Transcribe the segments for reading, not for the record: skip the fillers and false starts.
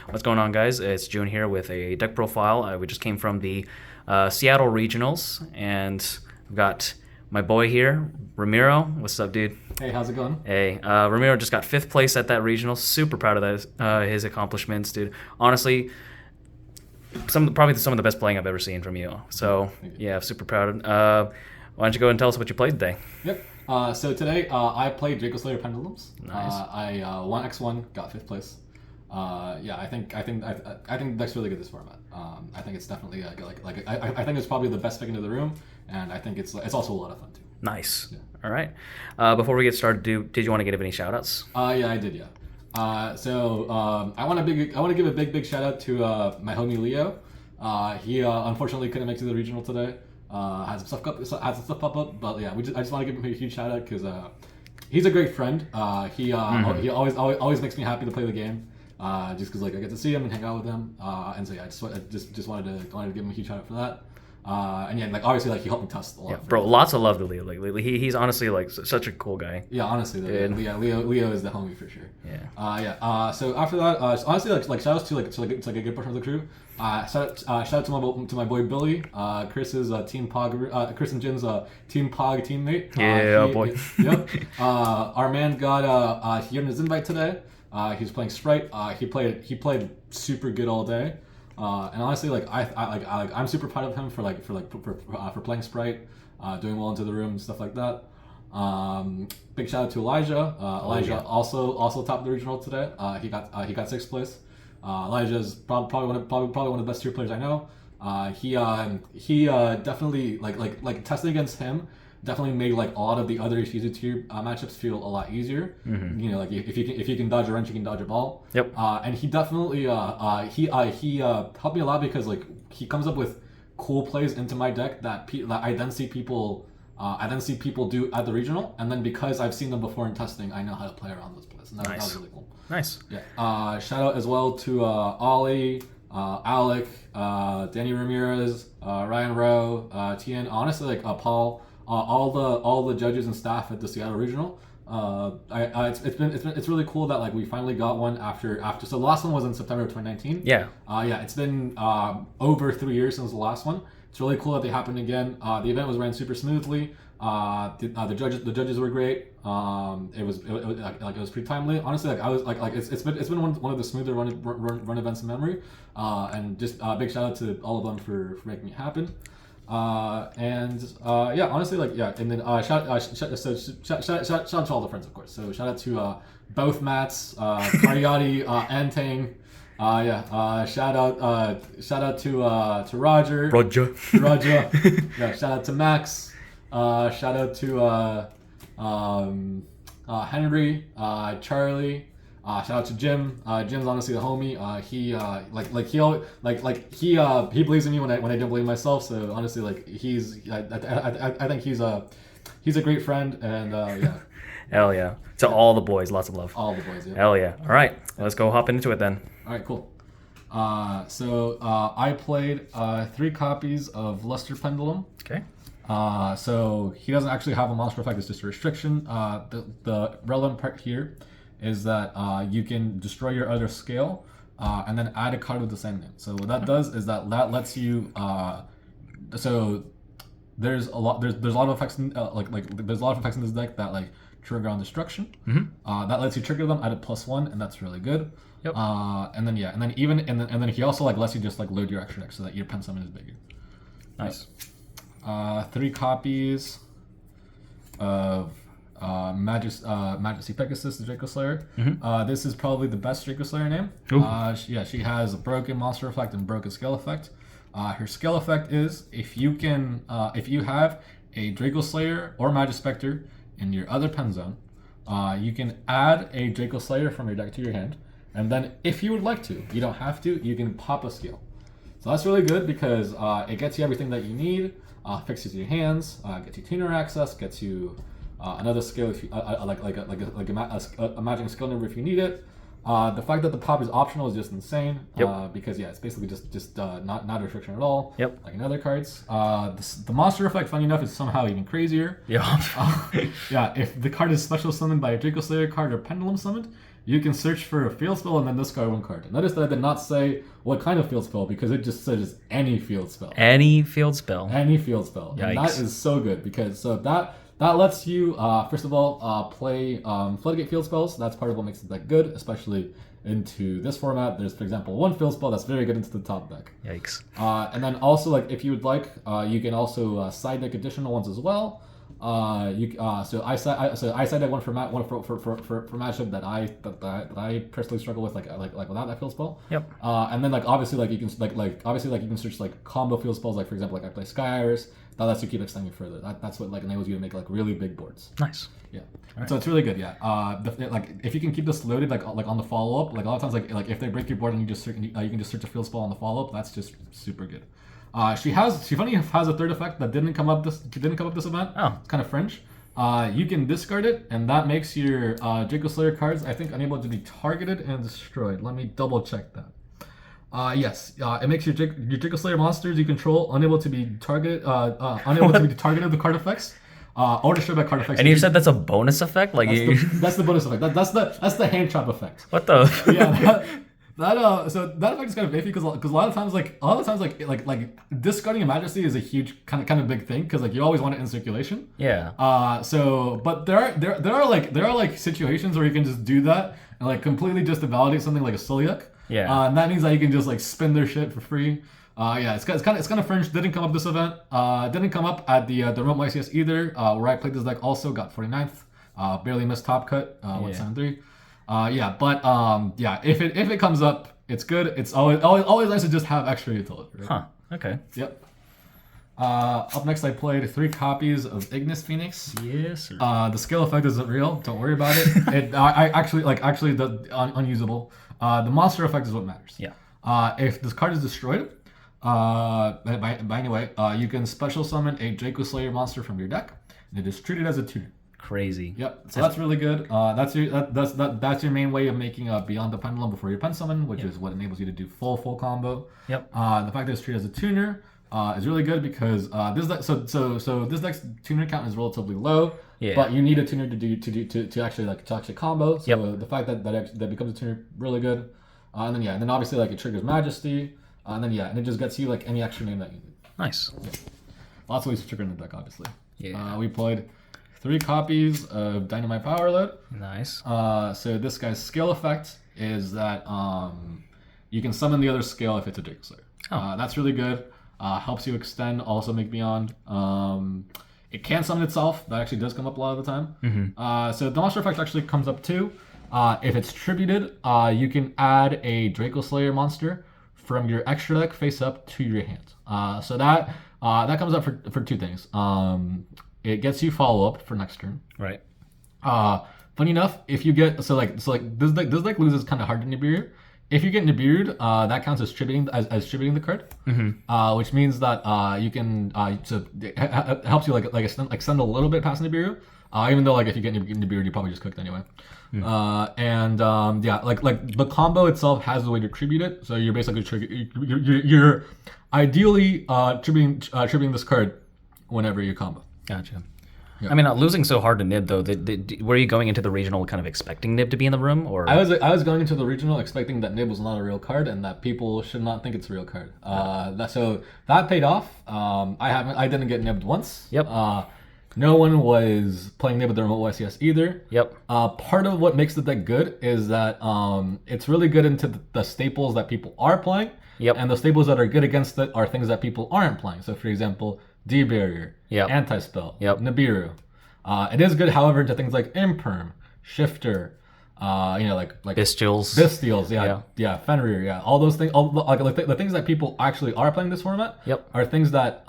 What's going on, guys? It's June here with a deck profile. We just came from the Seattle Regionals, and I've got my boy here, Ramiro. What's up, dude? Hey, how's it going? Hey, Ramiro just got 5th place at that regional. Super proud of that, his accomplishments, dude. Honestly, probably some of the best playing I've ever seen from you. So, yeah, super proud. Why don't you go and tell us what you played today? Yep. So today I played Dracoslayer Pendulums. Nice. I won X1, got 5th place. Yeah, I think the deck's really good this format. I think it's definitely I think it's probably the best pick into the room, and I think it's also a lot of fun too. Nice. Yeah. All right. Before we get started, did you want to give any shout outs? Yeah, I did. Yeah. So I want to give a big shout out to my homie Leo. He unfortunately couldn't make it to the regional today. Had some stuff pop up, but yeah, I just want to give him a huge shout out because he's a great friend. He always makes me happy to play the game. Just because I get to see him and hang out with him, and so yeah, I just wanted to give him a huge shout out for that. And yeah, obviously he helped me test a lot. Yeah, bro, lots of love to Leo. He's honestly such a cool guy. Yeah, honestly, Leo is the homie for sure. Yeah. So after that, honestly, shout outs to a good portion of the crew. Shout out to my boy Billy, Chris's Team Pog, Chris and Jin's Team Pog teammate. Boy. Yep. Our man got he earned his invite today. He was playing Sprite. He played super good all day. And honestly, I'm super proud of him for playing Sprite, doing well into the room, stuff like that. Big shout out to Elijah. Elijah also topped the regional today. He got 6th place. Elijah is probably one of the best tier players I know. He definitely testing against him definitely made a lot of the other easy tier matchups feel a lot easier. Mm-hmm. You know, if you can dodge a wrench, you can dodge a ball. Yep. And he definitely he helped me a lot because he comes up with cool plays into my deck that I then see people do at the regional, and then because I've seen them before in testing, I know how to play around those plays, and that was really cool. Nice. Yeah. Shout out as well to Ollie, Alec, Danny Ramirez, Ryan Rowe, Tien. Honestly, Paul. All the judges and staff at the Seattle Regional. It's really cool that we finally got one after. So the last one was in September of 2019. Yeah. It's been over 3 years since the last one. It's really cool that they happened again. The event was ran super smoothly. The judges were great. It was pretty timely. Honestly, it's been one of the smoother run events in memory. And just big shout out to all of them for making it happen. Yeah, honestly, and then shout out to all the friends, of course. So shout out to both Matts, Kariotti, and Tang. Shout out to Roger. Yeah, shout out to Max. Shout out to Henry, Charlie. Shout out to Jim. Jim's honestly the homie. He believes in me when I don't believe in myself. So honestly, I think he's a great friend, and yeah. Hell yeah. To all the boys, lots of love. All the boys, yeah. Hell yeah. All right, let's go hop into it then. All right, cool. So I played 3 copies of Luster Pendulum. Okay. So he doesn't actually have a monster effect. It's just a restriction. The relevant part here is that you can destroy your other scale and then add a card with the same name. So what that does is that lets you. So there's a lot of effects in, there's a lot of effects in this deck that trigger on destruction. Mm-hmm. That lets you trigger them at a +1, and that's really good. Yep. And then he also lets you just load your extra deck so that your pen summon is bigger. Nice. 3 copies of Majesty Pegasus, the Dracoslayer. Mm-hmm. This is probably the best Dracoslayer name. She has a broken monster effect and broken scale effect. Her scale effect is if you have a Dracoslayer or Magispector in your other pen zone, you can add a Dracoslayer from your deck to your hand, and then if you would like to, you don't have to, you can pop a scale. So that's really good because it gets you everything that you need, fixes your hands, gets you tuner access, gets you another skill if you a magic skill number if you need it. The fact that the pop is optional is just insane. Yep. Because it's basically just not a restriction at all. Yep. Like in other cards. The monster effect, funny enough, is somehow even crazier. Yeah. Yeah. If the card is special summoned by a Dracoslayer card or Pendulum summoned, you can search for a field spell and then discard one card. Notice that I did not say what kind of field spell because it just says any field spell. Any field spell. Any field spell. Yikes. And that is so good because that lets you first of all play floodgate field spells. That's part of what makes it that good, especially into this format. There's, for example, one field spell that's very good into the top deck. Yikes. And then also, like, if you would like, you can also side deck additional ones as well. So I side deck one for matchup that I personally struggle with, like without that field spell. Yep. And then like obviously like you can you can search like combo field spells, like for example like I play Sky Iris. That lets you keep extending further. That's what like enables you to make like really big boards. Nice. Yeah. Right. So it's really good. Yeah. Like if you can keep this loaded like on the follow up, like a lot of times like if they break your board and you just you can just search a field spell on the follow up. That's just super good. She funny has a third effect that didn't come up this event. Oh. It's kind of fringe. You can discard it, and that makes your Dracoslayer cards, I think, unable to be targeted and destroyed. Let me double check that. Yes, it makes your Dracoslayer monsters you control unable to be targeted, the card effects, or destroyed by card effects. And you said that's a bonus effect, like that's the bonus effect. That's the hand trap effect. What the? Yeah. So that effect is kind of iffy because a lot of times like discarding a Majesty is a huge kind of big thing because like you always want it in circulation. Yeah. But there are like situations where you can just do that and like completely just to validate something like a Suliak. Yeah. And that means that you can just like spin their shit for free. Yeah, it's kind of fringe. Didn't come up this event. Didn't come up at the remote YCS either. Where I played this deck also got 49th. Barely missed top cut. 173. If it comes up, it's good. It's always nice to just have extra utility. Right? Huh. Okay. Yep. Up next, I played 3 copies of Ignis Phoenix. Yes. Sir. The scale effect isn't real. Don't worry about it. I actually unusable. The monster effect is what matters. Yeah. If this card is destroyed, by anyway, you can special summon a Dracoslayer monster from your deck, and it is treated as a tuner. Crazy. Yep. So that's really good. That's your main way of making a Beyond the Pendulum before your pen summon, which is what enables you to do full combo. Yep. The fact that it's treated as a tuner is really good because this deck. So this deck's tuner count is relatively low. Yeah. But you need a tuner to actually combo. So Yep. the fact that becomes a tuner really good. And then obviously like it triggers Majesty. And it just gets you like any extra name that you need. Nice. Yeah. Lots of ways to trigger in the deck, obviously. Yeah. We played 3 copies of Dynamite Power Load. Nice. So this guy's skill effect is that you can summon the other scale if it's a Dracoslayer. Oh. That's really good. Helps you extend, also make beyond. It can summon itself. That actually does come up a lot of the time. Mm-hmm. So the monster effect actually comes up too. If it's tributed, you can add a Dracoslayer monster from your extra deck face up to your hand. So that comes up for 2 things. It gets you follow up for next turn. Right. Funny enough, if you get this deck loses kind of hard to Nibiru. If you get Nibiru'd, that counts as tributing the card, which means that you can it helps you extend a little bit past Nibiru. Even though like if you get Nibiru, you probably just cooked anyway. Like the combo itself has a way to tribute it. So you're basically you're ideally tributing this card whenever you combo. Gotcha. Yeah. I mean, not losing so hard to Nib though. Were you going into the regional kind of expecting Nib to be in the room, or I was going into the regional expecting that Nib was not a real card and that people should not think it's a real card. So that paid off. I didn't get Nibbed once. Yep. No one was playing Nib with the remote YCS either. Yep. Part of what makes the deck good is that it's really good into the staples that people are playing. Yep. And the staples that are good against it are things that people aren't playing. So for example, D-Barrier, Yep. Anti-Spell, Yep. Nibiru. It is good, however, into things like Imperm, Shifter, like Bestials. yeah, Fenrir, all those things, the things that people actually are playing this format, Yep. are things that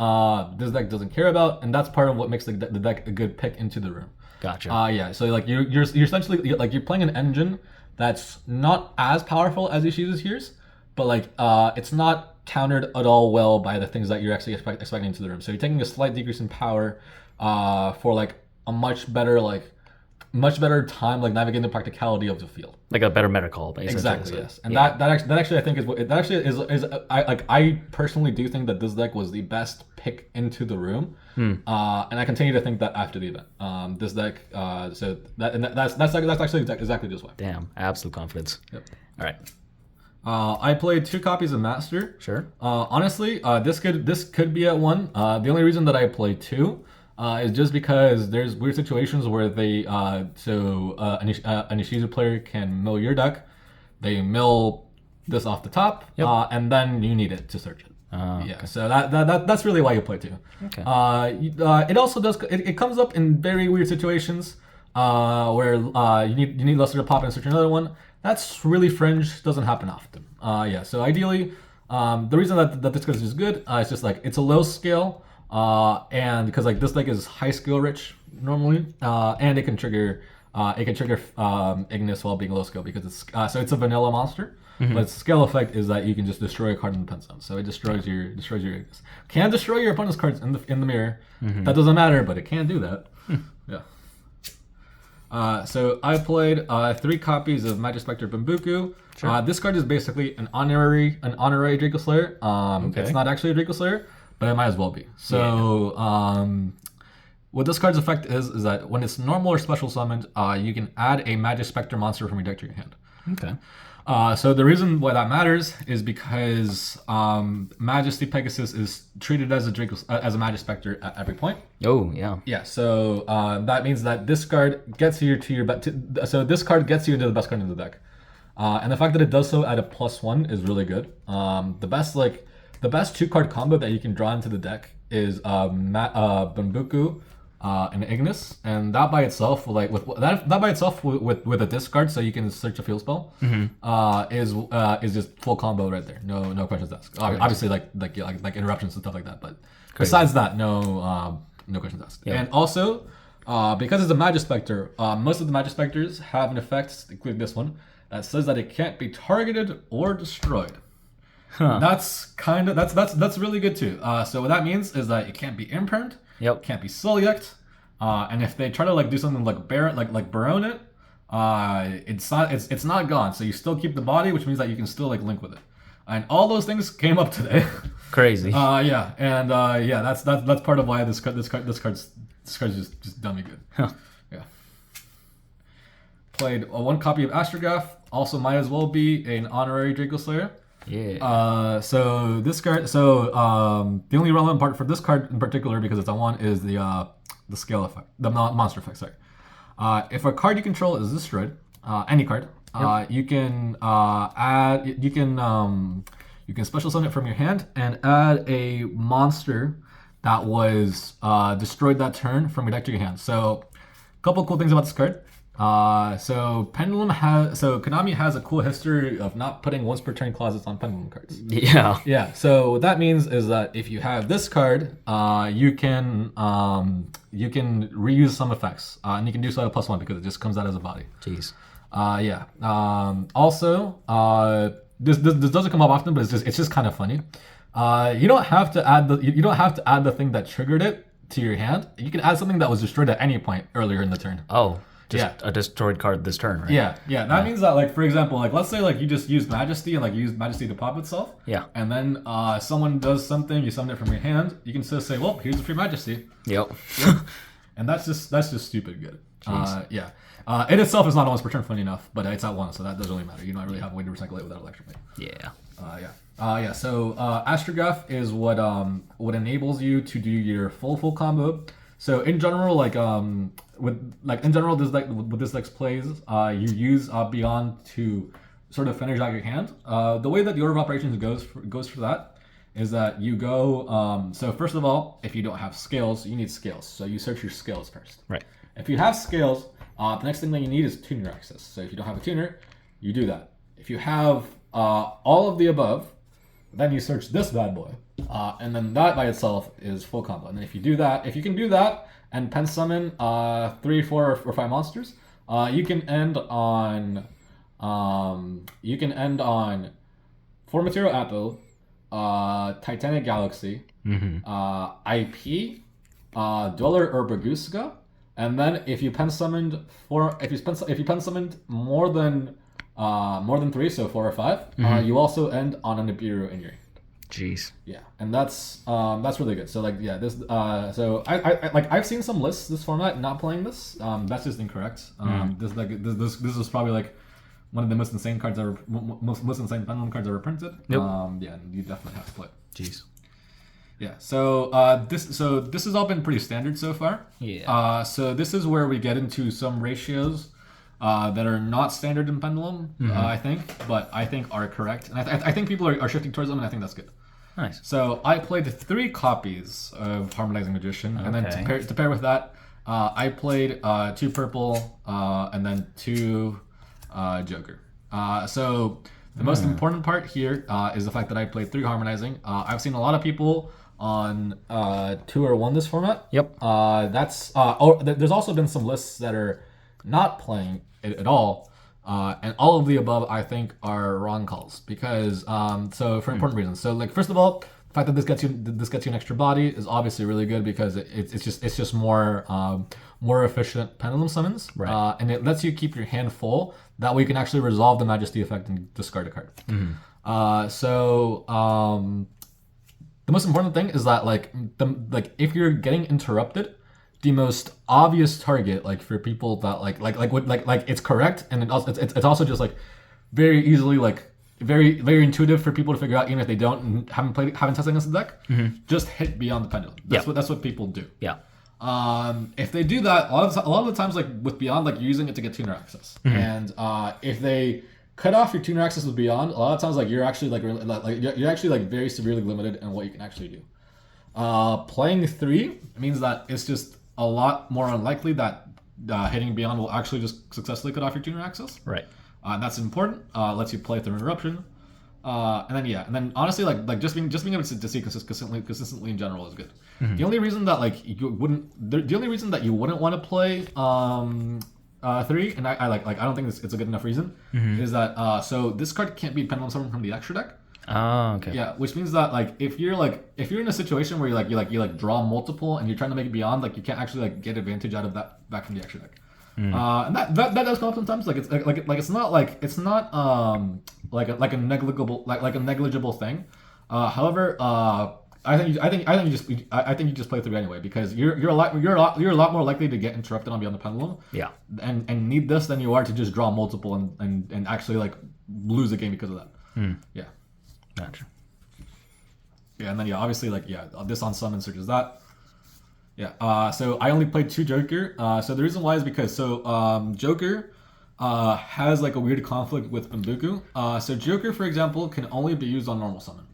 this deck doesn't care about, and that's part of what makes the deck a good pick into the room. Gotcha. So like you're essentially you're playing an engine that's not as powerful as Ishizu's Here's, but like it's not countered at all well by the things that you're actually expecting into the room. So you're taking a slight decrease in power for like a much better like much better time like navigating the practicality of the field. Like a better meta call, basically. Exactly, yes. And that actually I think is I personally do think that this deck was the best pick into the room. And I continue to think that after the event. This deck so that's actually exactly this way. Damn, absolute confidence. Yep. All right. I played 2 copies of Master. Sure. Honestly, this could be at 1. The only reason that I played 2 is just because there's weird situations where they an Ishizu player can mill your deck, they mill this off the top, and then you need it to search it. Okay. So that's really why you play 2. Okay. It also does. It comes up in very weird situations where you need Luster to pop and search another one. That's really fringe. Doesn't happen often. So ideally, the reason that this card is good is just like it's a low scale, and because like this deck is high skill rich normally, and it can trigger Ignis while being low skill because it's a vanilla monster. But its scale effect is that you can just destroy a card in the pen zone, so it destroys your Ignis. Can destroy your opponent's cards in the mirror. That doesn't matter, but it can do that. Yeah. So I played 3 copies of Magic Spectre Bambuku. Sure. This card is basically an honorary Dracoslayer. It's not actually a Dracoslayer, but it might as well be. So what this card's effect is that when it's normal or special summoned, you can add a Magic Spectre monster from your deck to your hand. Okay. So the reason why that matters is because Majesty Pegasus is treated as a Magic Spectre at every point. Oh yeah. Yeah. So that means that this card gets you to your so this card gets you into the best card in the deck, and the fact that it does so at a +1 is really good. The best 2-card combo that you can draw into the deck is Bambuku. And Ignis, and that by itself, like with a discard, so you can search a field spell, is just full combo right there. No questions asked. Obviously, like interruptions and stuff like that, but besides that, no questions asked. Yep. And also, because it's a Magic Spectre, most of the Magic Spectres have an effect, including this one, that says that it can't be targeted or destroyed. That's really good too. So what that means is that it can't be impermed. Yep. Can't be Sulyect. And if they try to do something like Baron it, it's not gone. So you still keep the body, which means that you can still link with it. And all those things came up today. Crazy. That's part of why this card's just dummy good. Huh. Yeah. Played 1 copy of Astrograph. Also might as well be an honorary Dracoslayer. Yeah. So this card. So the only relevant part for this card in particular, because it's on 1, is the scale effect, the monster effect. Sorry. If a card you control is destroyed, any card, you can you can special summon it from your hand and add a monster that was destroyed that turn from your deck to your hand. So, a couple cool things about this card. So Konami has a cool history of not putting once per turn clauses on Pendulum cards. Yeah. Yeah. So what that means is that if you have this card, you can reuse some effects, and you can do so at a +1 because it just comes out as a body. Jeez. Also, this doesn't come up often, but it's just kind of funny. You don't have to add the thing that triggered it to your hand. You can add something that was destroyed at any point earlier in the turn. Oh. Just a destroyed card this turn, right? Yeah. That means that, for example, let's say you just use Majesty and use Majesty to pop itself. Yeah. And then someone does something, you summon it from your hand. You can just say, well, here's a free Majesty. Yep. And that's just stupid good. It itself is not once per turn, funny enough, but it's at 1, so that doesn't really matter. You don't really have a way to recycle it without electricity. Yeah. So Astrograph is what enables you to do your full combo. So in general, this deck plays, you use Beyond to sort of finish out your hand. The way that the order of operations goes for that is that you go. So first of all, if you don't have scales, you need scales. So you search your scales first. Right. If you have scales, the next thing that you need is tuner access. So if you don't have a tuner, you do that. If you have all of the above, then you search this bad boy. And then that by itself is full combo. And then if you can do that and pen summon 3, 4, or 5 monsters, you can end on Four Material Apple, Titanic Galaxy, IP, Dweller Urbaguska, And then if you pen summoned more than 3, so 4 or 5, you also end on a Nibiru in your hand. Jeez. Yeah, and that's really good. So like this so I like I've seen some lists this format not playing this. That's just incorrect. This is probably like one of the most insane cards ever, most insane pendulum cards ever printed. Yep. Yeah, you definitely have to play it. Jeez. Yeah. So this has all been pretty standard so far. Yeah. So this is where we get into some ratios that are not standard in pendulum, I think, but I think are correct, and I think people are shifting towards them, and I think that's good. Nice. So I played 3 copies of Harmonizing Magician, and then to pair with that, I played 2 purple and then 2 Joker. So the most important part here is the fact that I played 3 Harmonizing. I've seen a lot of people on 2 or 1 this format. Yep. There's also been some lists that are not playing it at all. And all of the above, I think, are wrong calls because so for important reasons. So, like, first of all, the fact that this gets you an extra body is obviously really good because it's just more efficient pendulum summons, right? And it lets you keep your hand full. That way, you can actually resolve the Majesty effect and discard a card. The most important thing is that like if you're getting interrupted, the most obvious target, like for people that like it's correct, and it's also just like very easily like very intuitive for people to figure out, even if they haven't tested against the deck. Just hit beyond the pendulum. That's what people do. Yeah. If they do that, a lot of the times, like with Beyond, like you're using it to get tuner access, and if they cut off your tuner access with Beyond, a lot of times like you're actually you're actually like very severely limited in what you can actually do. Playing 3 means that it's just a lot more unlikely that hitting Beyond will actually just successfully cut off your tuner access. Right. And that's important. Lets you play through interruption. And then honestly, like just being able to see consistently in general is good. The only reason that you wouldn't want to play 3, and I don't think it's a good enough reason, is that so this card can't be pendulum summoned from the extra deck. Oh, okay. Yeah, which means that if you're in a situation where you draw multiple and you're trying to make it Beyond, like you can't actually get advantage out of that back from the extra deck. And that does come up sometimes. It's not a negligible thing. However, I think you just play 3 anyway because you're a lot more likely to get interrupted on Beyond the Pendulum. Yeah. And need this than you are to just draw multiple and actually lose a game because of that. Yeah. Gotcha. Yeah, and then obviously this on summon searches that. Yeah. So I only played 2 Joker. So the reason why is because Joker has a weird conflict with Bambuku. So Joker, for example, can only be used on normal summon.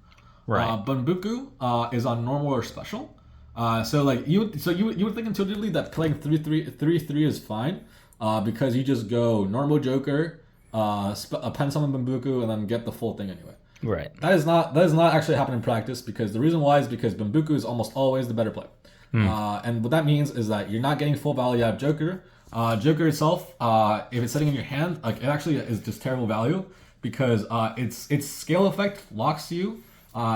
Right. Bambuku is on normal or special. So you would think intuitively that playing 3/3 is fine, because you just go normal Joker, a pen summon Bambuku, and then get the full thing anyway. Right. That is not actually happen in practice because the reason why is because Bambuku is almost always the better play. And what that means is that you're not getting full value out of Joker. Joker itself, if it's sitting in your hand, it actually is just terrible value because its scale effect locks you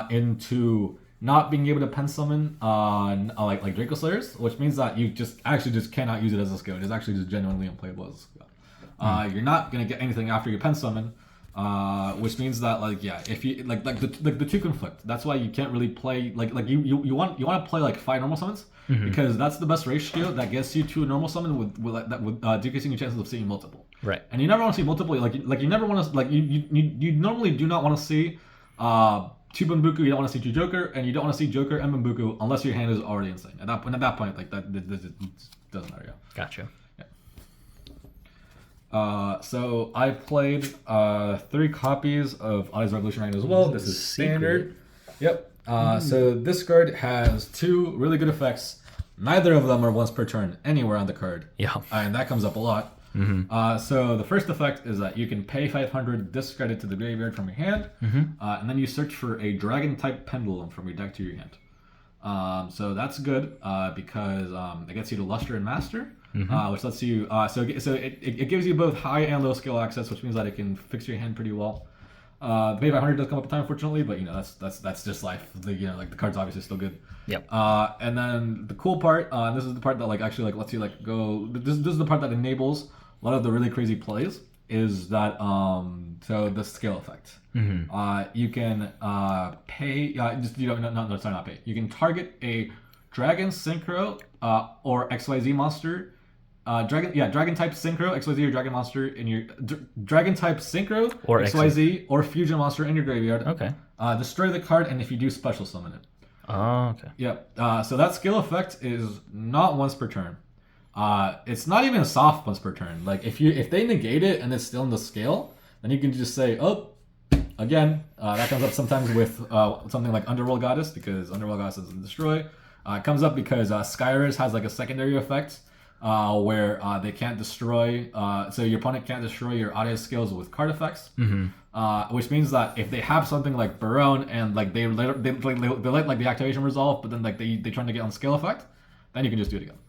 into not being able to pen summon like Dracoslayers, which means that you just cannot use it as a skill. It is actually just genuinely unplayable as a skill. You're not gonna get anything after you pen summon. Which means that if you the 2 conflict. That's why you can't really play you want to play 5 normal summons because that's the best ratio that gets you to a normal summon with decreasing your chances of seeing multiple. Right. And you never want to see multiple. You never want to you normally do not want to see 2 Bambuku. You don't want to see 2 Joker, and you don't want to see Joker and Bambuku unless your hand is already insane. At that point, that doesn't matter. Yeah. Gotcha. So I played 3 copies of Odyssey Revolutionary as well. This is standard. Yep. So this card has 2 really good effects. Neither of them are once per turn anywhere on the card. Yeah. And that comes up a lot. So the first effect is that you can pay 500, discard it to the graveyard from your hand, and then you search for a dragon type pendulum from your deck to your hand. So that's good because it gets you to Luster and Master. Which lets you so it gives you both high and low skill access, which means that it can fix your hand pretty well. The pay 500 does come up a time, unfortunately, but that's just life. The card's obviously still good. Yep. And then the cool part, and this is the part that actually lets you go. This is the part that enables a lot of the really crazy plays. Is that so the scale effect? You can pay. Just not pay. You can target a dragon synchro or XYZ monster. Dragon type synchro XYZ or dragon monster in your dragon type synchro or XYZ or fusion monster in your graveyard. Okay. Destroy the card, and if you do, special summon it. Oh, okay. Yeah. So that skill effect is not once per turn. It's not even a soft once per turn. Like if they negate it and it's still in the scale, then you can just say, oh, again. That comes up sometimes with something like Underworld Goddess, because Underworld Goddess doesn't destroy. It comes up because Skyris has a secondary effect where they can't destroy. So your opponent can't destroy your audio skills with card effects. Which means that if they have something like Barone and they let the activation resolve, but then they trying to get on scale effect, then you can just do it again.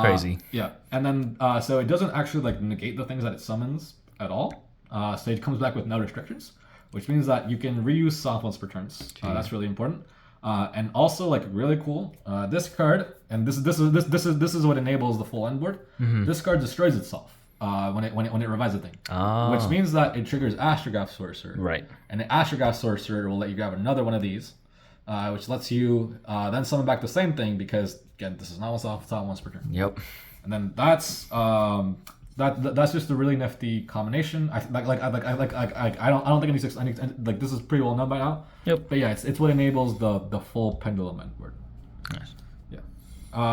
Crazy. Yeah, and then so it doesn't actually negate the things that it summons at all. So it comes back with no restrictions, which means that you can reuse soft once per turns. That's really important. And also really cool. This card, and this is what enables the full end board. This card destroys itself when it revives a thing, which means that it triggers Astrograph Sorcerer. Right. And the Astrograph Sorcerer will let you grab another one of these. Which lets you then summon back the same thing, because again, this is not once per turn. Yep. And then that's just a really nifty combination. I don't think it needs this is pretty well known by now. Yep. But yeah, it's what enables the full pendulum end board. Nice. Yeah.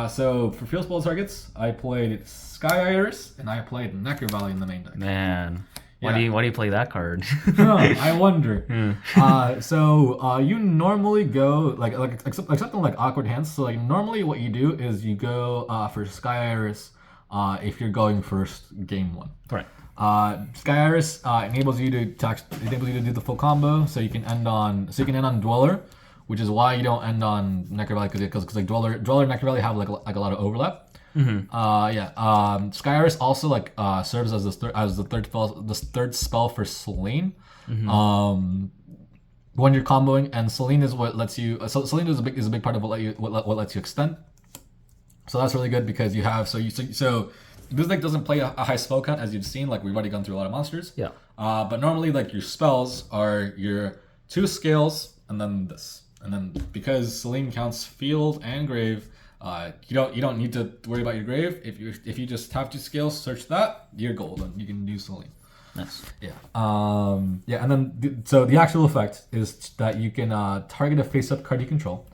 So for field spell targets, I played Sky Iris and I played Necker Valley in the main deck. Man. Why do you play that card? I wonder. So you normally go except in awkward hands. So normally what you do is you go for Sky Iris if you're going first game one. Right. Sky Iris enables you to do the full combo, so you can end on Dweller, which is why you don't end on Necker Valley, because Dweller and Necker Valley have a lot of overlap. Sky Iris also serves as the third spell for Selene. When you're comboing, and Selene is what lets you. So Selene is a big part of what lets you extend. So that's really good, because you have so this deck doesn't play a high spell count, as you've seen. We've already gone through a lot of monsters. Yeah. But normally your spells are your 2 scales and then this, and then because Selene counts field and grave. You don't need to worry about your grave. If you just have 2 scales, search that, you're golden. You can use Selene. Nice. Yeah. And then the actual effect is that you can target a face-up card you control,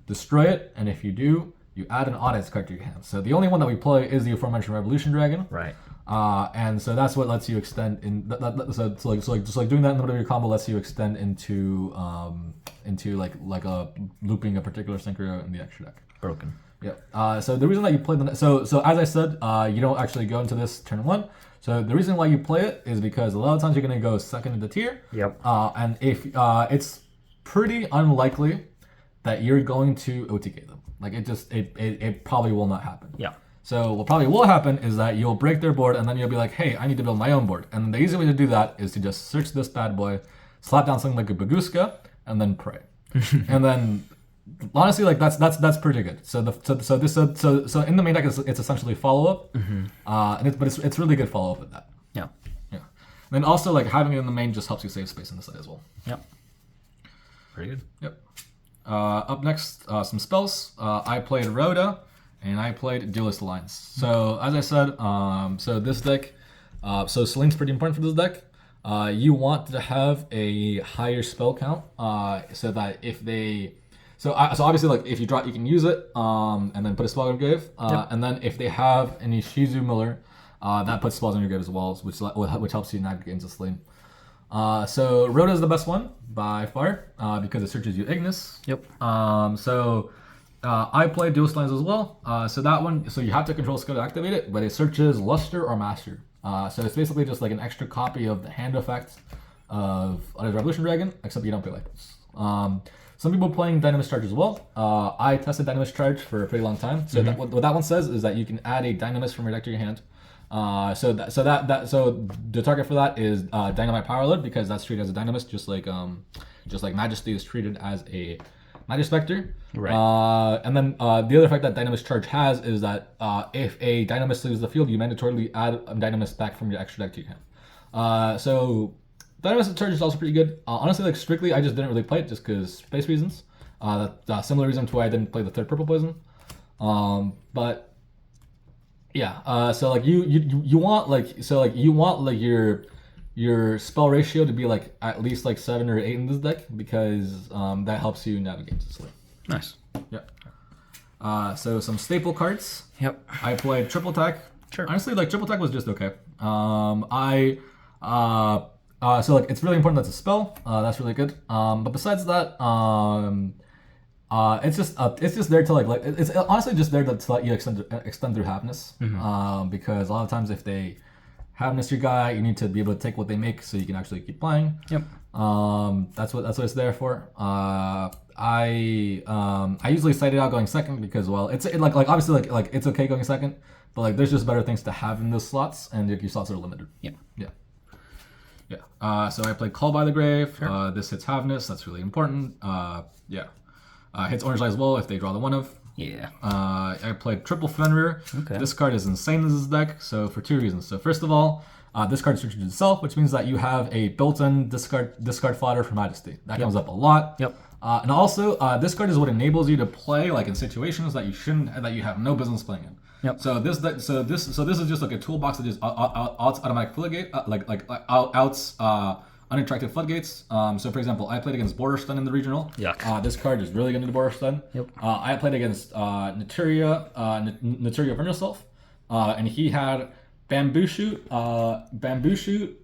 destroy it, and if you do, you add an Audits card to your hand. So the only one that we play is the aforementioned Revolution Dragon. Right. And so that's what lets you extend in. So doing that in the middle of your combo lets you extend into looping a particular synchro in the extra deck. Broken. Yeah. So the reason that you play so as I said, you don't actually go into this turn 1. So the reason why you play it is because a lot of times you're going to go second in the tier. Yep. And if it's pretty unlikely that you're going to OTK them. It probably will not happen. Yeah. So what probably will happen is that you'll break their board, and then you'll be like, hey, I need to build my own board. And the easy way to do that is to just search this bad boy, slap down something like a Baguska, and then pray. And then honestly, that's pretty good. So in the main deck, it's essentially follow up, but it's really good follow up with that. Yeah. And then also having it in the main just helps you save space on the side as well. Yep. Pretty good. Yep. Up next, some spells. I played Rhoda, and I played Duelist Alliance. So as I said, so this deck, so Selene's pretty important for this deck. You want to have a higher spell count, so that if they. So obviously, if you draw, you can use it, and then put a spell in your grave. And then if they have any Shizu Miller, that puts spells in your grave as well, which helps you navigate into Selene. So Rhoda is the best one by far, because it searches you Ignis. Yep. I played Duelist Lines as well. So that one, so you have to control skill to activate it, but it searches Luster or Master. So it's basically just an extra copy of the hand effect of Revolution Dragon, except you don't play Lightness. Some people playing Dynamis Charge as well. I tested Dynamis Charge for a pretty long time. So what that one says is that you can add a Dynamis from your deck to your hand. So the target for that is Dynamite Power Load, because that's treated as a Dynamis, just like Majesty is treated as a Magispector. Right. And then the other effect that Dynamis Charge has is that if a Dynamis leaves the field, you mandatorily add a Dynamis back from your extra deck to your hand. So Dynamis Charge is also pretty good. Honestly, like strictly, I just didn't really play it just because space reasons. That's similar reason to why I didn't play the third Purple Poison. But yeah, so like you want like your spell ratio to be like at least like 7 or 8 in this deck, because that helps you navigate this way. Nice. Yeah. So some staple cards. Yep. I played Triple Attack. Sure. Honestly, like Triple Attack was just okay. So like it's really important that's a spell. That's really good. But besides that, it's just there to like it's honestly just there to let you extend their halfness. Because a lot of times if they halfness your guy, you need to be able to take what they make so you can actually keep playing. Yep. That's what it's there for. I usually cite it out going second because, well, it's like obviously like it's okay going second, but like there's just better things to have in those slots, and your slots are limited. Yeah. So I played Call by the Grave. Sure. This hits halfness. That's really important. Hits Orange Eye as well if they draw the one of. Yeah. I played Triple Fenrir. Okay. This card is insane in this deck, so for 2 reasons. So first of all, this card switches itself, which means that you have a built-in discard fodder for Majesty. That comes up a lot. Yep. And also, this card is what enables you to play like in situations that you have no business playing in. Yep. So this is just like a toolbox that just outs automatic floodgate, outs unattractive floodgates. So for example, I played against Border Stun in the regional. Yuck. This card is really good into Border Stun. Yep. I played against Naturia Vernoself, and he had Bamboo Shoot,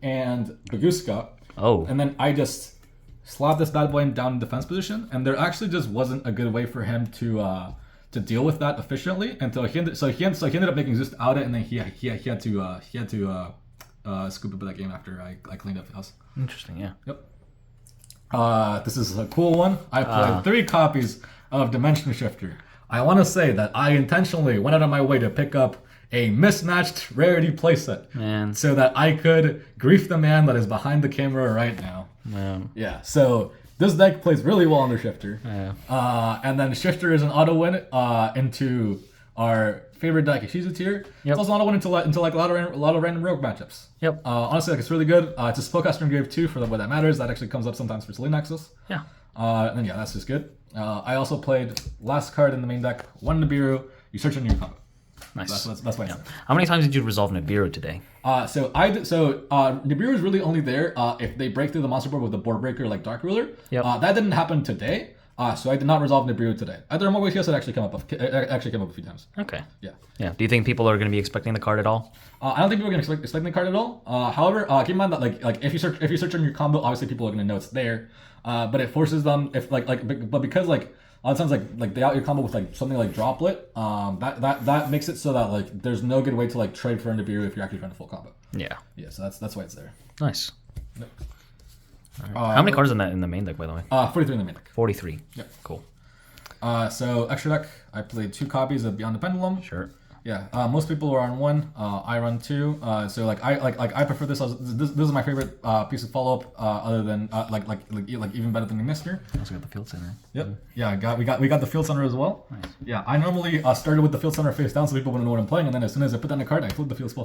and Baguska. Oh. And then I just slapped this bad boy down in defense position, and there actually just wasn't a good way for him to deal with that efficiently until he ended up making Zeus out it, and then he had to scoop up that game after I cleaned up the house. Interesting. Yeah. Yep. This is a cool one. I played 3 copies of Dimension Shifter. I want to say that I intentionally went out of my way to pick up a mismatched rarity playset, Man. so that I could grief the man that is behind the camera right now. Man. Yeah. So this deck plays really well under Shifter. Yeah. And then Shifter is an auto win into our favorite deck, Ishizu tier. It's also an auto win into like a lot of random rogue matchups. Yep. Honestly, like it's really good. It's a Spellcaster Engrave too for what that matters. That actually comes up sometimes for Selene Nexus. Yeah. And then that's just good. I also played last card in the main deck, one Nibiru. You search on your combo. Nice. That's why. Yeah. How many times did you resolve Nibiru today? Nibiru is really only there if they break through the monster board with the board breaker like Dark Ruler. Yep. That didn't happen today. So I did not resolve Nibiru today. There are more ways. Yes, it actually came up a few times. Okay. Yeah. Yeah. Do you think people are going to be expecting the card at all? I don't think people are going to expect the card at all. However, keep in mind that like if you search on your combo, obviously people are going to know it's there. But it forces them but because like a lot of times like they out your combo with like something like Droplet, that makes it so that like there's no good way to like trade for Nibiru if you're actually trying to full combo. Yeah. Yeah. So that's why it's there. Nice. Yep. Right. How many cards in the main deck, by the way? 43 in the main deck. 43. Yep. Cool. So extra deck, I played 2 copies of Beyond the Pendulum. Sure. Yeah. Most people are on 1. I run 2. So I prefer this. This is my favorite piece of follow up. Other than even better than the Mister. Also got the Field Center. Yep. Yeah. We got the Field Center as well. Nice. Yeah. I normally started with the Field Center face down so people wouldn't know what I'm playing, and then as soon as I put down the card, I flip the Field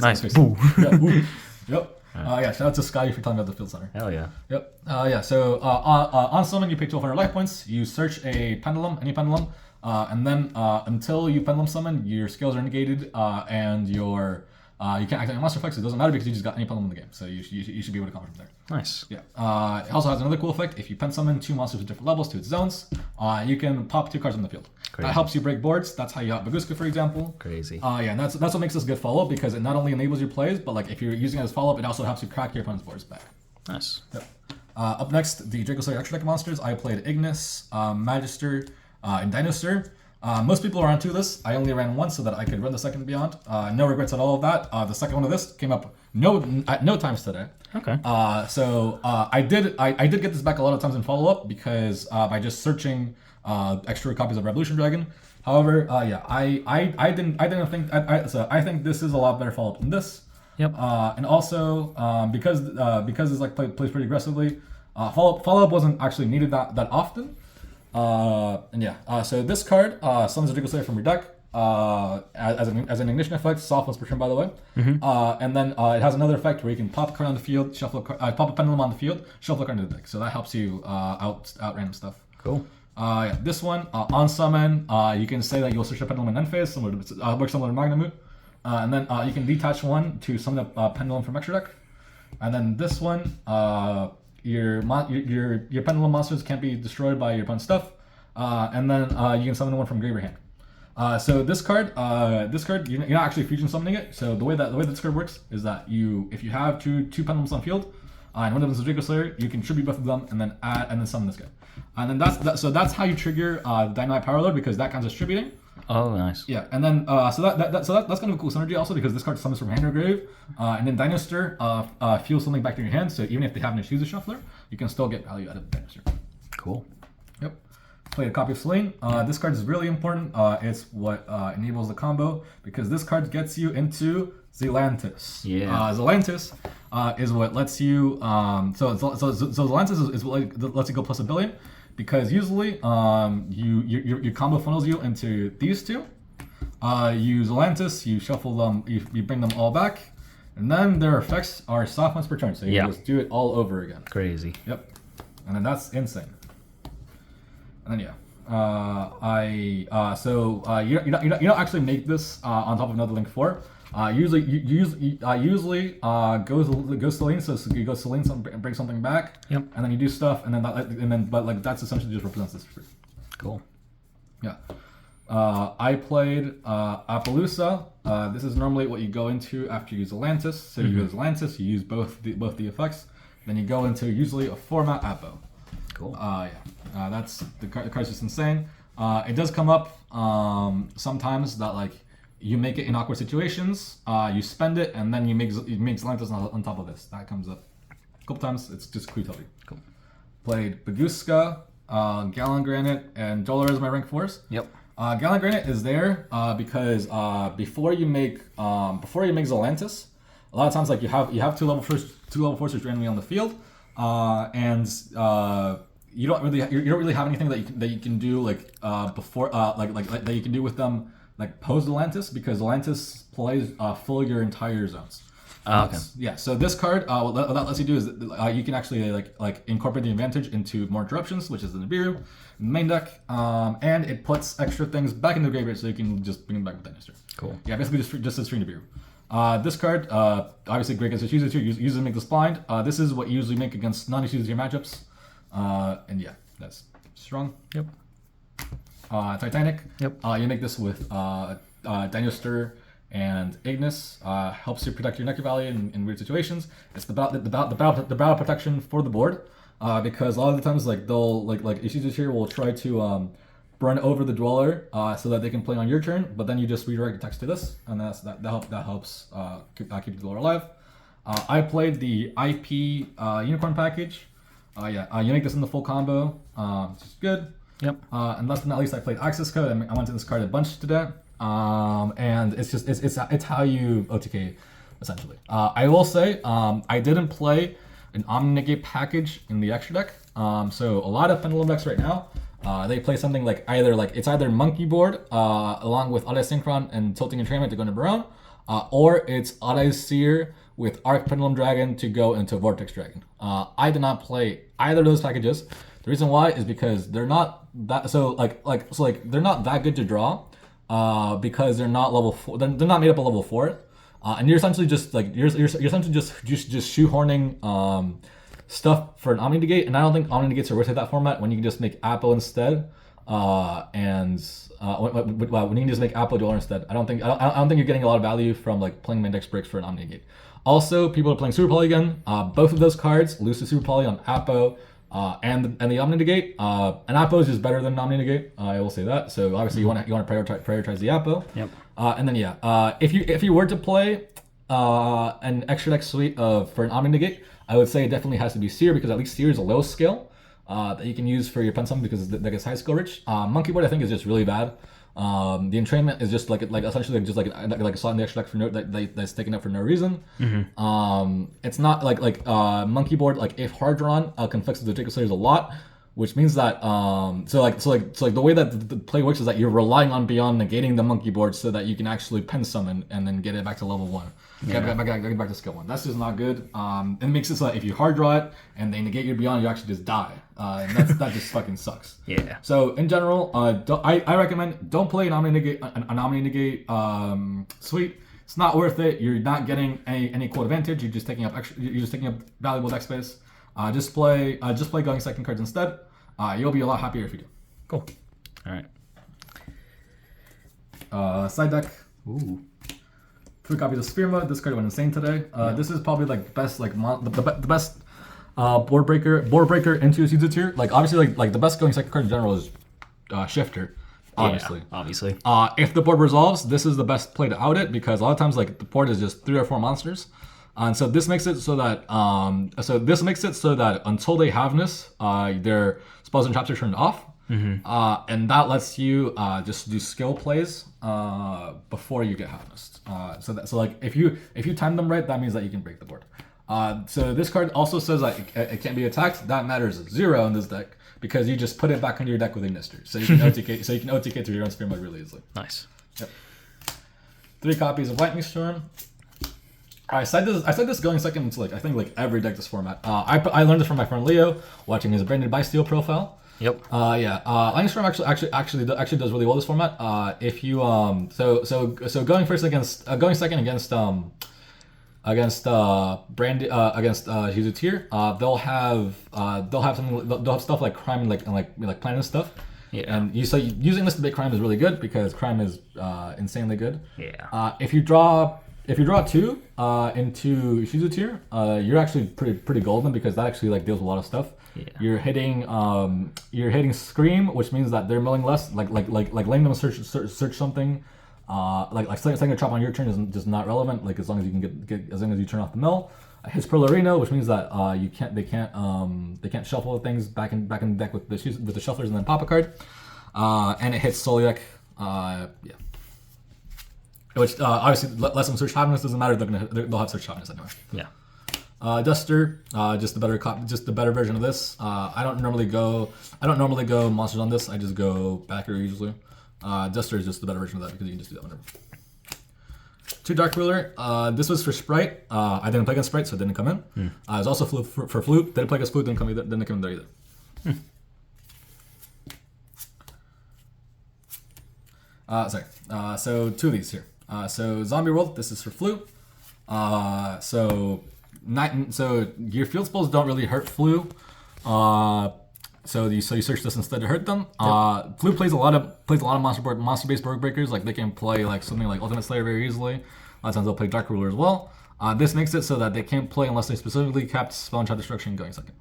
Nice. Center face Boo. down. Yeah. Boo. Yep. Shout out to Sky for telling me about the Field Center. Hell yeah. Yep. So on summon, you pay 1,200 life points. You search a pendulum, any pendulum, and then until you pendulum summon, your skills are negated, and your you can't activate monster effects. It doesn't matter because you just got any pendulum in the game, so you should be able to comment from there. Nice. Yeah. It also has another cool effect. If you pen summon 2 monsters with different levels to its zones, you can pop 2 cards on the field. Crazy. That helps you break boards. That's how you out Baguska, for example. Crazy. And that's what makes this a good follow up, because it not only enables your plays, but like if you're using it as follow up, it also helps you crack your opponent's boards back. Nice. Yep. Up next, the Dracoslayer extra deck monsters. I played Ignis, Magister, and Dinosaur. Most people are onto this. I only ran 1 so that I could run the second Beyond. No regrets at all of that. The second one of this came up at no times today. Okay. I did get this back a lot of times in follow up because by just searching extra copies of Revolution Dragon. However, I didn't think I think this is a lot better follow up than this. Yep. And also because it's like plays pretty aggressively, follow up wasn't actually needed that often. So this card summons a Dracoslayer from your deck as an ignition effect, soft once per turn, by the way. And then it has another effect where you can pop a card on the field, pop a pendulum on the field, shuffle a card into the deck. So that helps you out random stuff. Cool. This one on summon, you can say that you'll search a pendulum in end phase, works similar to Magnamut. And then you can detach one to summon a pendulum from extra deck. And then this one, your pendulum monsters can't be destroyed by your opponent's stuff. And then you can summon one from grave or hand. So this card, you're not actually fusion summoning it. So the way this card works is that if you have two pendulums on field, and one of them is a Dracoslayer, you can tribute both of them and then summon this guy. And then that's how you trigger Dynamite Power Load, because that counts as tributing. Oh, nice. Yeah, and then that's kind of a cool synergy also, because this card summons from hand or grave, and then Dinosaur fuels something back to your hand. So even if they haven't choose a shuffler, you can still get value out of Dinosaur. Cool. Yep. Played a copy of Selene. This card is really important. It's what enables the combo, because this card gets you into Zelantis. Yeah. Zelantis is what lets you. So Zelantis is what lets you go plus $1 billion, because usually your combo funnels you into these two. You Zelantis, you shuffle them, you bring them all back, and then their effects are soft once per turn. So you can just do it all over again. Crazy. Yep. And then that's insane. And then you don't actually make this on top of another Link 4. Usually goes Selene, so you go Selene, bring something back. Yep. And then you do stuff, but that's essentially just represents this free. Cool. Yeah. I played Appaloosa. This is normally what you go into after you use Atlantis. So you use Atlantis, you use both the effects, then you go into usually a format Appo. Cool. That's the card's just insane. It does come up sometimes that like you make it in awkward situations, you spend it, and then you make Zelantis on top of this. That comes up a couple times. It's just crew heavy. Cool. Played Baguska, Gallon Granite, and Dollar as my rank 4s. Yep. Gallon Granite is there because before you make Zelantis, a lot of times like you have two level forces randomly on the field, and you don't really have anything that you can do like before like that you can do with them like post Atlantis, because Atlantis plays full your entire zones. Okay. Yeah. So this card, what that lets you do is you can actually like incorporate the advantage into more interruptions, which is the Nibiru main deck, and it puts extra things back in the graveyard, so you can just bring them back with Dinosaur. Cool. Yeah, basically just as free Nibiru. This card, obviously great against Ishizu too. Uses to make this blind. This is what you usually make against non-Ishizu matchups. And yeah, that's strong. Yep. Titanic. Yep. You make this with Dinosaur and Ignis. Helps you protect your Nectar Valley in weird situations. It's the battle protection for the board. Because a lot of the times like they'll like Ishizu here will try to burn over the Dweller so that they can play on your turn, but then you just redirect attacks to this, and that helps keep the Dweller alive. I played the IP Unicorn package. You make this in the full combo, which is good. Yep. And last but not least, I played Access Code. I went to this card a bunch today, and it's how you OTK essentially. I will say I didn't play an Omni-Negate package in the extra deck. So a lot of Pendulum decks right now, they play something like it's either Monkey Board along with Auto Synchron and Tilting Entrainment to go into Baron, or it's Auto Seer with Arc Pendulum Dragon to go into Vortex Dragon. I did not play either of those packages. The reason why is because they're not that they're not that good to draw, because they're not level 4. They're not made up of level 4, and you're essentially just shoehorning stuff for an Omni Negate, and I don't think Omni Negates are worth it that format when you can just make Appo instead. When you can just make Appo Dweller instead, I don't think you're getting a lot of value from like playing Mendex Bricks for an Omni Negate. Also, people are playing Super Poly again. Both of those cards lose to Super Poly on Appo and the Omni Negate. And Appo is just better than Omni Negate. I will say that. So obviously you want to prioritize the Appo. Yep. And then if you were to play an extra deck suite for an Omni Negate, I would say it definitely has to be Seer, because at least Seer is a low skill that you can use for your pen summon because that gets high skill rich. Monkey Board I think is just really bad. The entrainment is just like essentially just like a slot in the extra deck for that's taken up for no reason. It's not like Monkey Board, like if hard drawn conflicts with the Dracoslayers a lot, which means that so the way that the play works is that you're relying on Beyond negating the Monkey Board so that you can actually pen summon and then get it back to level 1. Get back to skill 1. That's just not good. It makes it so that if you hard draw it and they negate your Beyond, you actually just die. And that just fucking sucks. Yeah. So in general, I recommend don't play an Omni Negate suite. It's not worth it. You're not getting any quote advantage. You're just taking up valuable deck space. Just play going second cards instead. You'll be a lot happier if you do. Cool. All right. Side deck. Ooh. 3 copies of Sphere Mode. This card went insane today. This is probably like best the best board breaker into a season tier. Like obviously like the best going second card in general is Shifter. Obviously. Yeah, obviously. If the board resolves, this is the best play to out it, because a lot of times like the board is just 3 or 4 monsters. And so this makes it so that until they Havness, their spells and traps are turned off. And that lets you just do skill plays before you get Havnessed. So like if you time them right, that means that you can break the board. So this card also says that it can't be attacked. That matters 0 in this deck, because you just put it back into your deck with Ignister. So you can OTK through your own Sphere Mode really easily. Nice. Yep. 3 copies of Lightning Storm. I said this going second into like I think like every deck this format. I learned this from my friend Leo watching his Branded by Steel profile. Yep. Lightning Storm actually does really well this format. If you so going second against Hizutir, they'll have stuff like Crime and like Planet and stuff. Yeah. And using this to beat Crime is really good, because Crime is insanely good. Yeah. If you draw 2 into Hizutir, you're actually pretty golden, because that actually like deals with a lot of stuff. Yeah. You're hitting Scream, which means that they're milling less. Like letting them search something. Like setting a trap on your turn is just not relevant. Like as long as you can get as long as you turn off the mill. Hits Perlarino, which means that they can't shuffle things back in the deck with the shufflers and then pop a card. And it hits Soliak. Which obviously lets them search Havness, doesn't matter. They'll have search Havness anyway. Yeah. Duster, just the better version of this. I don't normally go monsters on this. I just go backer usually. Duster is just the better version of that, because you can just do that whenever. 2 Dark Ruler. This was for Sprite. I didn't play against Sprite, so it didn't come in. It was also for Flute. Didn't play against Flute. Didn't come in there either. So 2 of these here. So Zombie World. This is for Flute. So your field spells don't really hurt Flu. So you search this instead to hurt them. Flu plays a lot of monster-based board breakers. Like they can play like something like Ultimate Slayer very easily. A lot of times they'll play Dark Ruler as well. This makes it so that they can't play unless they specifically capped Spell and Trap Destruction going second.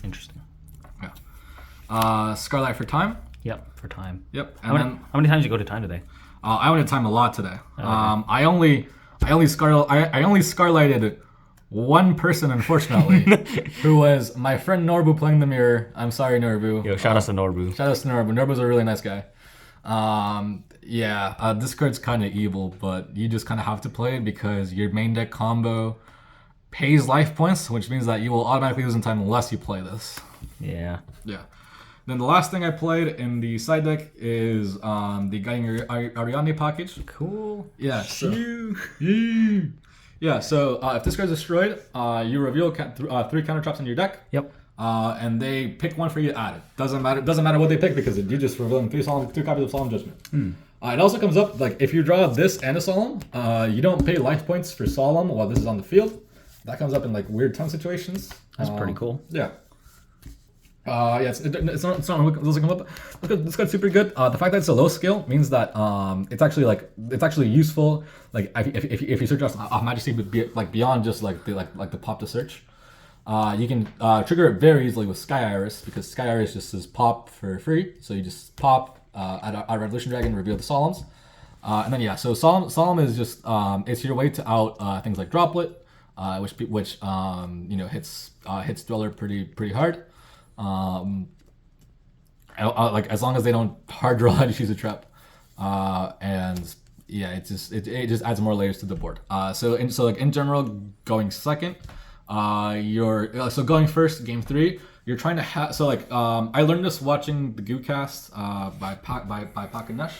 Interesting. Yeah. Scarlight for time. Yep, for time. Yep. How many times did you go to time today? I went to time a lot today. Okay. I only Scarlighted one person, unfortunately, who was my friend Norbu playing the mirror. I'm sorry, Norbu. Yo, shout out to Norbu. Shout out to Norbu. Norbu's a really nice guy. This card's kind of evil, but you just kind of have to play it because your main deck combo pays life points, which means that you will automatically lose in time unless you play this. Yeah. Yeah. Then the last thing I played in the side deck is the Guiding Ariadne package. Cool. Yeah. So if this card's destroyed, you reveal 3 counter traps in your deck. Yep. And they pick one for you to add it. Doesn't matter what they pick, because you just reveal 3 copies of Solemn Judgment. It also comes up like if you draw this and a Solemn, you don't pay life points for Solemn while this is on the field. That comes up in like weird time situations. That's pretty cool. Yeah. It's not looking up. This card's super good. The fact that it's a low skill means that it's actually useful. Like if you search off Majesty, but beyond just like the pop to search, you can trigger it very easily with Sky Iris, because Sky Iris just says pop for free. So you just pop at a Revolution Dragon, reveal the Solemns, and then so Solemn is just it's your way to out things like Droplet. which hits Dweller pretty hard. Like as long as they don't hard draw how to choose a trap, and yeah, it just adds more layers to the board. So in general, going second, so going first, game 3, you're trying to have I learned this watching the Goocast by Pak and Nesh.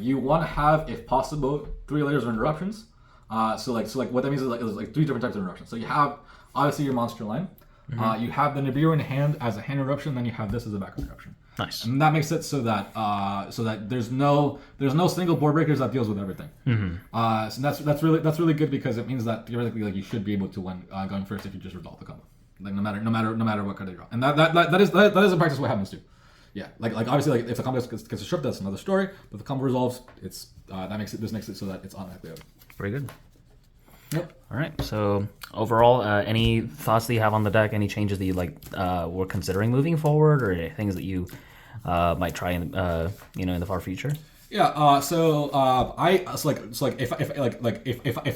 You want to have, if possible, 3 layers of interruptions. So what that means is like 3 different types of interruptions. So you have obviously your monster line. You have the Nibiru in hand as a hand interruption, then you have this as a backup interruption. Nice. And that makes it so that there's no single board breakers that deals with everything. So that's really good, because it means that theoretically you should be able to win going first if you just resolve the combo, like no matter what card they draw. And that is in practice what happens too. Yeah, like obviously if the combo gets a strip, that's another story. But if the combo resolves, this makes it so that it's automatically over. Very good. Yep. All right. So overall, any thoughts that you have on the deck? Any changes that you were considering moving forward, or things that you might try in in the far future? Yeah. If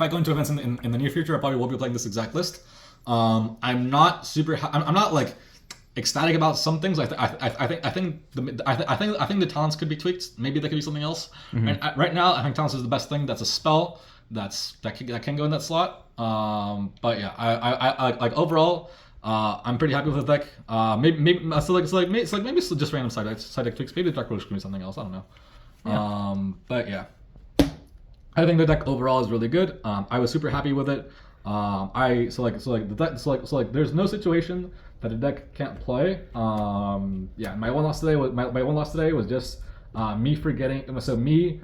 I go into events in the near future, I probably will be playing this exact list. I'm not I'm not like ecstatic about some things. I think the talents could be tweaked. Maybe there could be something else. And right now, I think talents is the best thing. That's a spell that can go in that slot. But yeah, I overall, I'm pretty happy with the deck. Maybe just random side deck tweaks. Maybe the Dark Roach could be something else. I don't know. Yeah. But yeah, I think the deck overall is really good. I was super happy with it. There's no situation that a deck can't play. My one loss today was just me forgetting. So me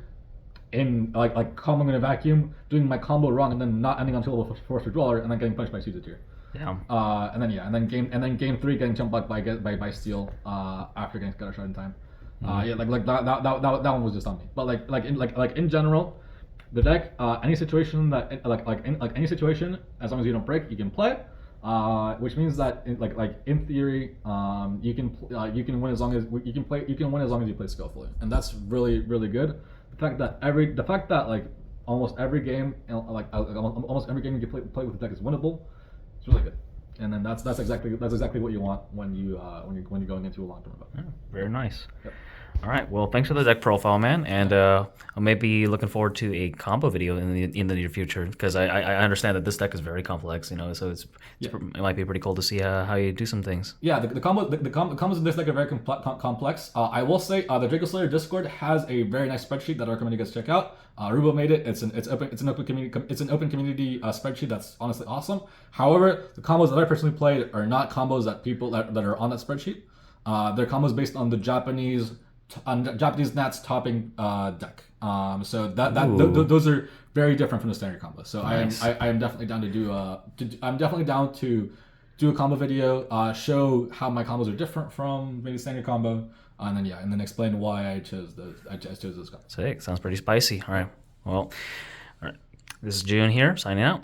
in comboing in a vacuum, doing my combo wrong, and then not ending on level 4 for Dweller, and then getting punched by Suited Tier. Yeah. And then game 3 getting jumped back by Steel after getting Scatter Shard in time. That one was just on me. But in general, the deck, any situation that any situation, as long as you don't break, you can play. Which means that in theory, you can win as long as you play skillfully, and that's really good. The fact that almost every game, almost every game you play with the deck is winnable. It's really good. And then that's exactly what you want when you're going into a long-term event. Yeah, very nice. Yep. All right. Well, thanks for the deck profile, man. And I may be looking forward to a combo video in the near future, because I understand that this deck is very complex. So it might be pretty cool to see how you do some things. Yeah, the combos in this deck are very complex. I will say the Dracoslayer Discord has a very nice spreadsheet that I recommend you guys check out. Rubo made it. It's an open community spreadsheet that's honestly awesome. However, the combos that I personally played are not combos that people that are on that spreadsheet. They're combos based on the Japanese Nats topping deck. So those are very different from the standard combo. So nice. I am definitely down to do a combo video, show how my combos are different from maybe standard combo, and then explain why I chose those combos. Sick. Sounds pretty spicy. All right. Well, all right. This is June here, signing out.